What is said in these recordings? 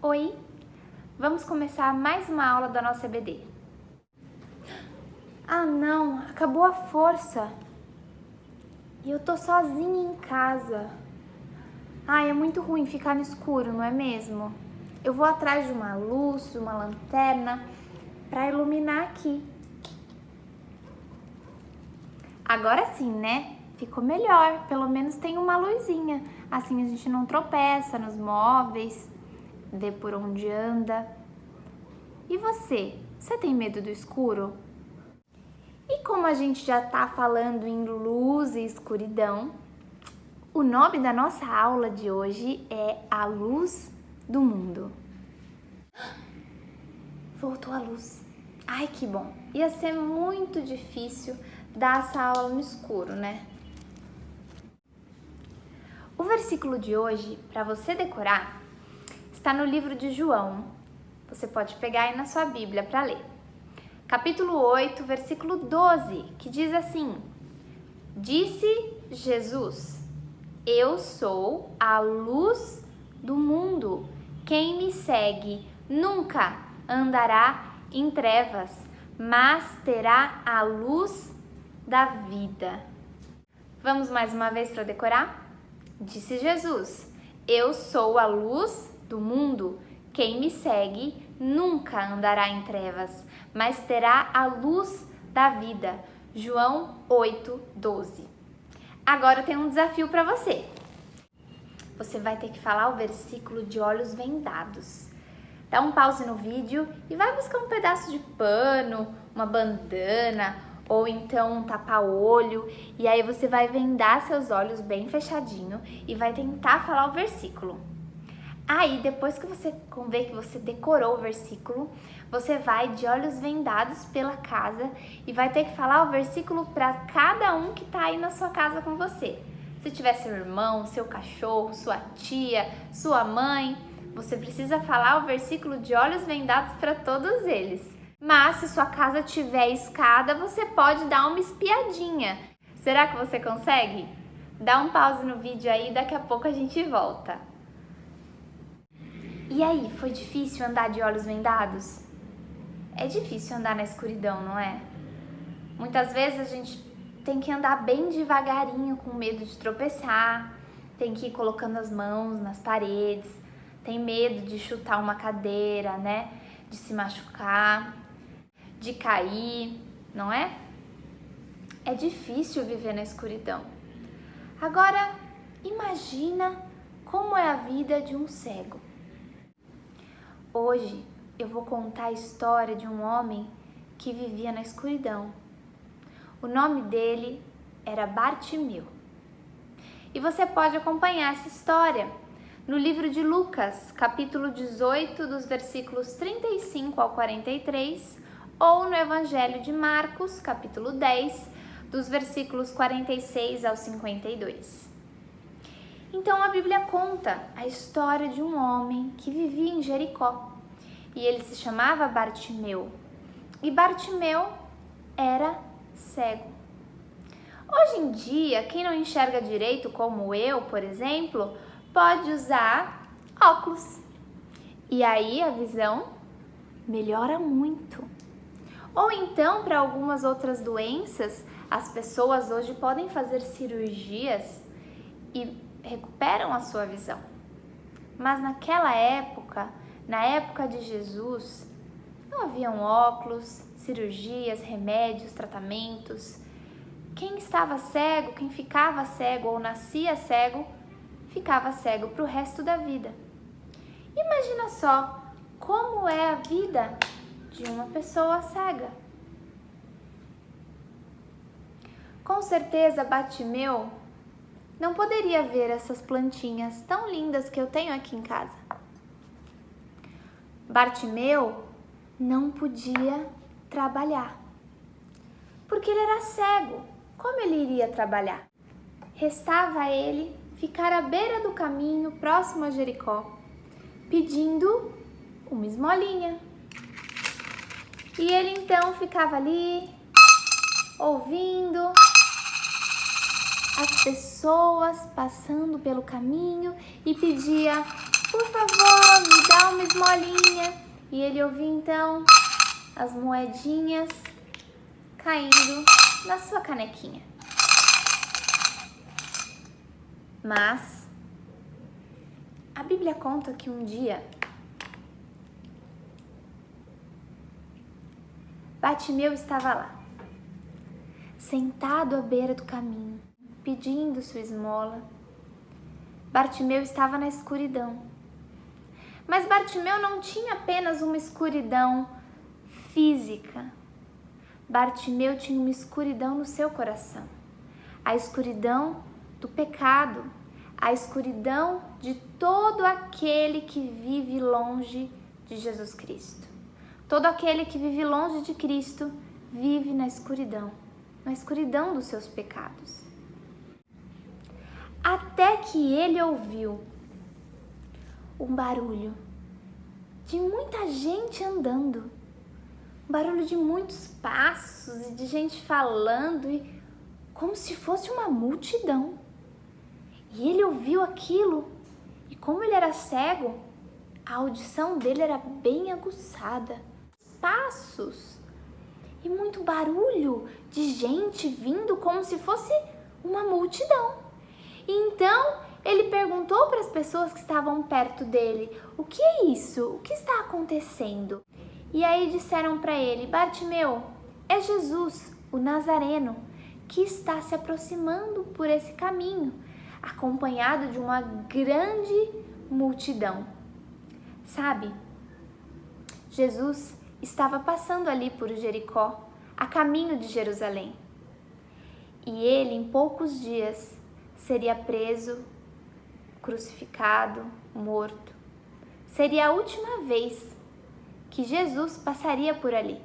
Oi, vamos começar mais uma aula da nossa EBD. Ah não, acabou a força. E eu tô sozinha em casa. Ai, é muito ruim ficar no escuro, não é mesmo? Eu vou atrás de uma luz, de uma lanterna, pra iluminar aqui. Agora sim, né? Ficou melhor, pelo menos tem uma luzinha. Assim a gente não tropeça nos móveis, vê por onde anda. E você? Você tem medo do escuro? E como a gente já tá falando em luz e escuridão, o nome da nossa aula de hoje é A Luz do Mundo. Voltou a luz. Ai, que bom. Ia ser muito difícil dar essa aula no escuro, né? O versículo de hoje, para você decorar, está no livro de João. Você pode pegar aí na sua Bíblia para ler. Capítulo 8, versículo 12, que diz assim: Disse Jesus: Eu sou a luz do mundo. Quem me segue nunca andará em trevas, mas terá a luz da vida. Vamos mais uma vez para decorar? Disse Jesus: Eu sou a luz do mundo. Quem me segue nunca andará em trevas, mas terá a luz da vida. João 8, 12. Agora eu tenho um desafio para você. Você vai ter que falar o versículo de olhos vendados. Dá um pause no vídeo e vai buscar um pedaço de pano, uma bandana ou então um tapa-olho, e aí você vai vendar seus olhos bem fechadinho e vai tentar falar o versículo. Aí, depois que você ver que você decorou o versículo, você vai de olhos vendados pela casa e vai ter que falar o versículo para cada um que tá aí na sua casa com você. Se tiver seu irmão, seu cachorro, sua tia, sua mãe, você precisa falar o versículo de olhos vendados para todos eles. Mas se sua casa tiver escada, você pode dar uma espiadinha. Será que você consegue? Dá um pause no vídeo aí, daqui a pouco a gente volta. E aí, foi difícil andar de olhos vendados? É difícil andar na escuridão, não é? Muitas vezes a gente tem que andar bem devagarinho, com medo de tropeçar, tem que ir colocando as mãos nas paredes, tem medo de chutar uma cadeira, né? De se machucar, de cair, não é? É difícil viver na escuridão. Agora, imagina como é a vida de um cego. Hoje eu vou contar a história de um homem que vivia na escuridão. O nome dele era Bartimeu. E você pode acompanhar essa história no livro de Lucas, capítulo 18, dos versículos 35 ao 43, ou no Evangelho de Marcos, capítulo 10, dos versículos 46 ao 52. Então a Bíblia conta a história de um homem que vivia em Jericó e ele se chamava Bartimeu. E Bartimeu era cego. Hoje em dia, quem não enxerga direito, como eu, por exemplo, pode usar óculos. E aí a visão melhora muito. Ou então, para algumas outras doenças, as pessoas hoje podem fazer cirurgias e recuperam a sua visão. Mas naquela época, na época de Jesus, não haviam óculos, cirurgias, remédios, tratamentos. Quem estava cego, quem ficava cego ou nascia cego, ficava cego para o resto da vida. Imagina só como é a vida de uma pessoa cega. Com certeza, Bartimeu não poderia ver essas plantinhas tão lindas que eu tenho aqui em casa. Bartimeu não podia trabalhar, porque ele era cego. Como ele iria trabalhar? Restava a ele ficar à beira do caminho, próximo a Jericó, pedindo uma esmolinha. E ele então ficava ali, ouvindo as pessoas passando pelo caminho e pedia: por favor, me dá uma esmolinha. escolinha e ele ouvia então as moedinhas caindo na sua canequinha. Mas a Bíblia conta que um dia Bartimeu estava lá, sentado à beira do caminho, pedindo sua esmola. Bartimeu estava na escuridão. Mas Bartimeu não tinha apenas uma escuridão física. Bartimeu tinha uma escuridão no seu coração. A escuridão do pecado, a escuridão de todo aquele que vive longe de Jesus Cristo. Todo aquele que vive longe de Cristo vive na escuridão dos seus pecados. Até que ele ouviu um barulho de muita gente andando, um barulho de muitos passos e de gente falando, e como se fosse uma multidão. E ele ouviu aquilo, e como ele era cego, a audição dele era bem aguçada. Passos e muito barulho de gente vindo como se fosse uma multidão. E então ele perguntou para as pessoas que estavam perto dele: o que é isso? O que está acontecendo? E aí disseram para ele: Bartimeu, é Jesus, o Nazareno, que está se aproximando por esse caminho, acompanhado de uma grande multidão. Sabe, Jesus estava passando ali por Jericó, a caminho de Jerusalém. E ele, em poucos dias, seria preso, crucificado, morto. Seria a última vez que Jesus passaria por ali.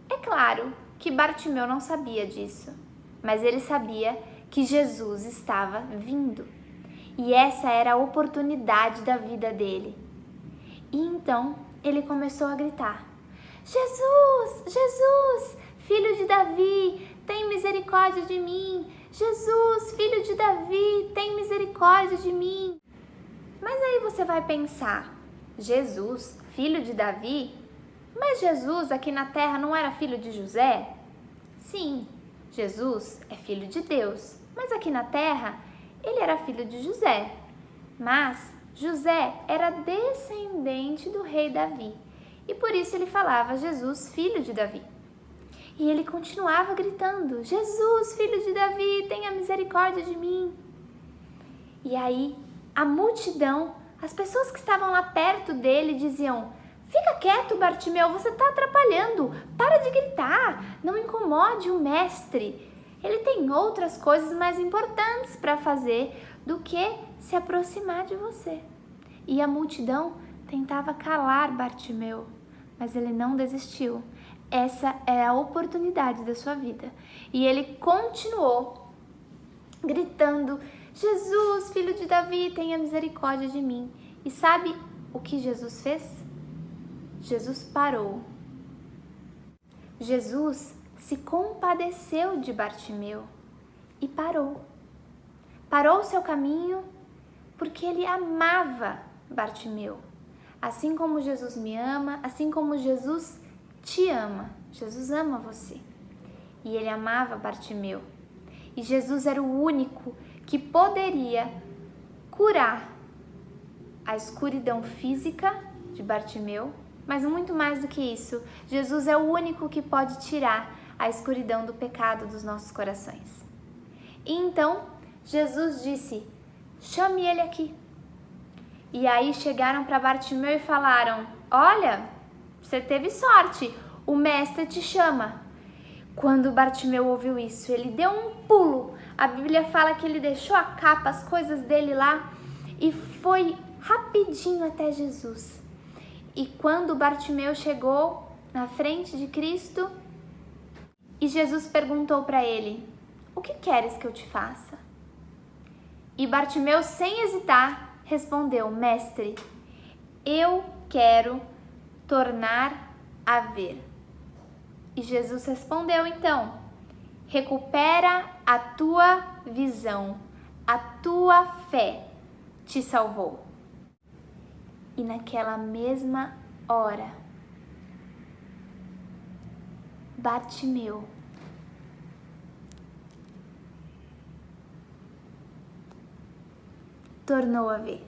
É claro que Bartimeu não sabia disso, mas ele sabia que Jesus estava vindo. E essa era a oportunidade da vida dele. E então ele começou a gritar: Jesus, Jesus, filho de Davi, tem misericórdia de mim. Jesus, filho de Davi, tem misericórdia de mim. Mas aí você vai pensar: Jesus, filho de Davi? Mas Jesus aqui na terra não era filho de José? Sim, Jesus é filho de Deus, mas aqui na terra ele era filho de José. Mas José era descendente do rei Davi. E por isso ele falava Jesus, filho de Davi. E ele continuava gritando: Jesus, filho de Davi, tenha misericórdia de mim. E aí a multidão, as pessoas que estavam lá perto dele diziam: fica quieto, Bartimeu, você está atrapalhando, para de gritar, não incomode o mestre. Ele tem outras coisas mais importantes para fazer do que se aproximar de você. E a multidão tentava calar Bartimeu, mas ele não desistiu. Essa é a oportunidade da sua vida. E ele continuou gritando: Jesus, filho de Davi, tenha misericórdia de mim. E sabe o que Jesus fez? Jesus parou. Jesus se compadeceu de Bartimeu e parou. Parou o seu caminho porque ele amava Bartimeu. Assim como Jesus me ama, assim como Jesus te ama. Jesus ama você. E ele amava Bartimeu. E Jesus era o único que poderia curar a escuridão física de Bartimeu, mas muito mais do que isso, Jesus é o único que pode tirar a escuridão do pecado dos nossos corações. E então, Jesus disse: chame ele aqui. E aí chegaram para Bartimeu e falaram: olha, você teve sorte, o mestre te chama. Quando Bartimeu ouviu isso, ele deu um pulo. A Bíblia fala que ele deixou a capa, as coisas dele lá, e foi rapidinho até Jesus. E quando Bartimeu chegou na frente de Cristo, e Jesus perguntou para ele: o que queres que eu te faça? E Bartimeu, sem hesitar, respondeu: mestre, eu quero tornar a ver. E Jesus respondeu então: recupera a tua visão, a tua fé te salvou. E naquela mesma hora, Bartimeu tornou a ver.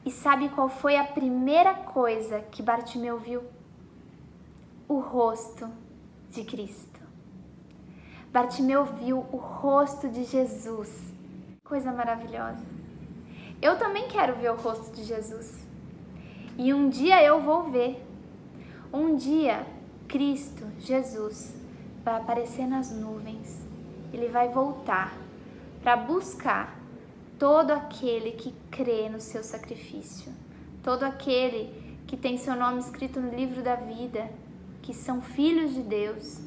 E sabe qual foi a primeira coisa que Bartimeu viu? O rosto de Cristo. Bartimeu viu o rosto de Jesus. Coisa maravilhosa. Eu também quero ver o rosto de Jesus. E um dia eu vou ver. Um dia, Cristo, Jesus, vai aparecer nas nuvens. Ele vai voltar para buscar todo aquele que crê no seu sacrifício. Todo aquele que tem seu nome escrito no livro da vida, que são filhos de Deus.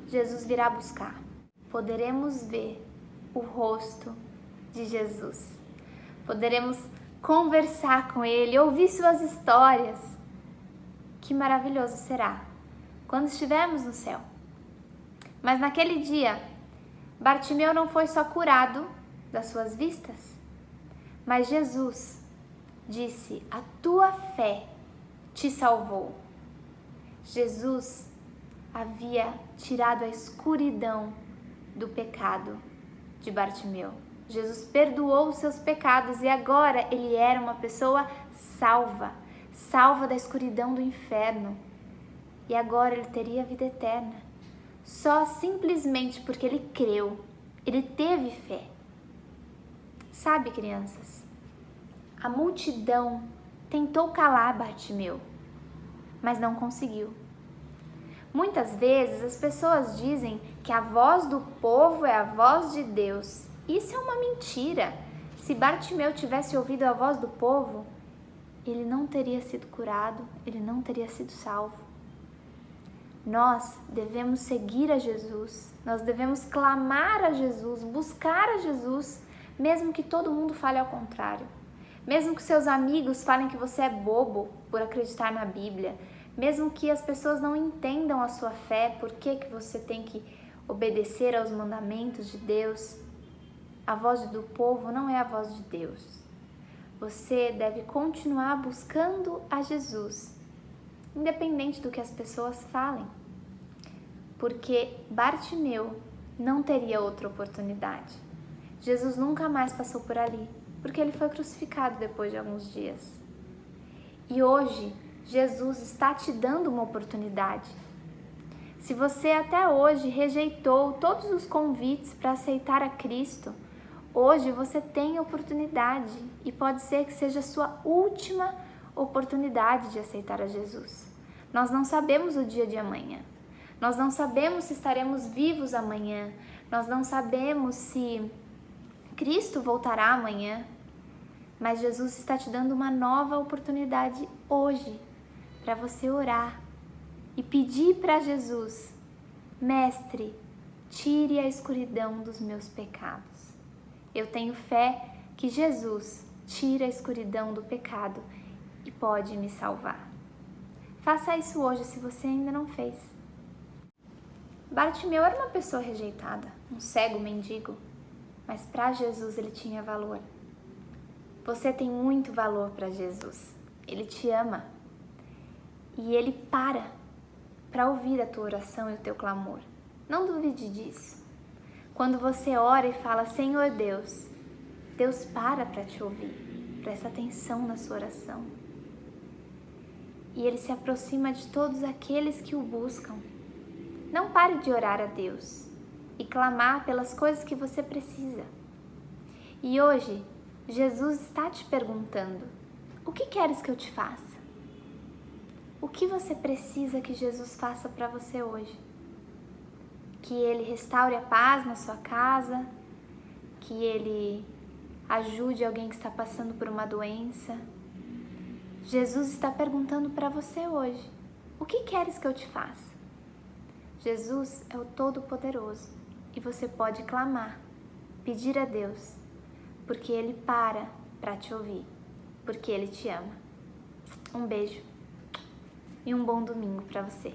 Jesus virá buscar. Poderemos ver o rosto de Jesus. Poderemos conversar com Ele, ouvir suas histórias. Que maravilhoso será quando estivermos no céu. Mas naquele dia, Bartimeu não foi só curado das suas vistas, mas Jesus disse: a tua fé te salvou. Jesus havia tirado a escuridão do pecado de Bartimeu. Jesus perdoou os seus pecados e agora ele era uma pessoa salva da escuridão do inferno. E agora ele teria a vida eterna, só simplesmente porque ele creu, ele teve fé. Sabe, crianças, a multidão tentou calar Bartimeu, mas não conseguiu. Muitas vezes as pessoas dizem que a voz do povo é a voz de Deus. Isso é uma mentira. Se Bartimeu tivesse ouvido a voz do povo, ele não teria sido curado, ele não teria sido salvo. Nós devemos seguir a Jesus, nós devemos clamar a Jesus, buscar a Jesus, mesmo que todo mundo fale ao contrário. Mesmo que seus amigos falem que você é bobo por acreditar na Bíblia, mesmo que as pessoas não entendam a sua fé, por que você tem que obedecer aos mandamentos de Deus, a voz do povo não é a voz de Deus. Você deve continuar buscando a Jesus, independente do que as pessoas falem, porque Bartimeu não teria outra oportunidade. Jesus nunca mais passou por ali, porque ele foi crucificado depois de alguns dias. E hoje, Jesus está te dando uma oportunidade. Se você até hoje rejeitou todos os convites para aceitar a Cristo, hoje você tem oportunidade e pode ser que seja a sua última oportunidade de aceitar a Jesus. Nós não sabemos o dia de amanhã. Nós não sabemos se estaremos vivos amanhã. Nós não sabemos se Cristo voltará amanhã. Mas Jesus está te dando uma nova oportunidade hoje para você orar e pedir para Jesus: Mestre, tire a escuridão dos meus pecados. Eu tenho fé que Jesus tira a escuridão do pecado e pode me salvar. Faça isso hoje se você ainda não fez. Bartimeu era uma pessoa rejeitada, um cego mendigo, mas para Jesus ele tinha valor. Você tem muito valor para Jesus. Ele te ama e ele para ouvir a tua oração e o teu clamor. Não duvide disso. Quando você ora e fala: Senhor Deus, Deus para te ouvir. Presta atenção na sua oração. E ele se aproxima de todos aqueles que o buscam. Não pare de orar a Deus e clamar pelas coisas que você precisa. E hoje, Jesus está te perguntando: o que queres que eu te faça? O que você precisa que Jesus faça para você hoje? Que Ele restaure a paz na sua casa, que Ele ajude alguém que está passando por uma doença. Jesus está perguntando para você hoje: o que queres que eu te faça? Jesus é o Todo-Poderoso e você pode clamar, pedir a Deus, porque Ele para te ouvir, porque Ele te ama. Um beijo e um bom domingo para você.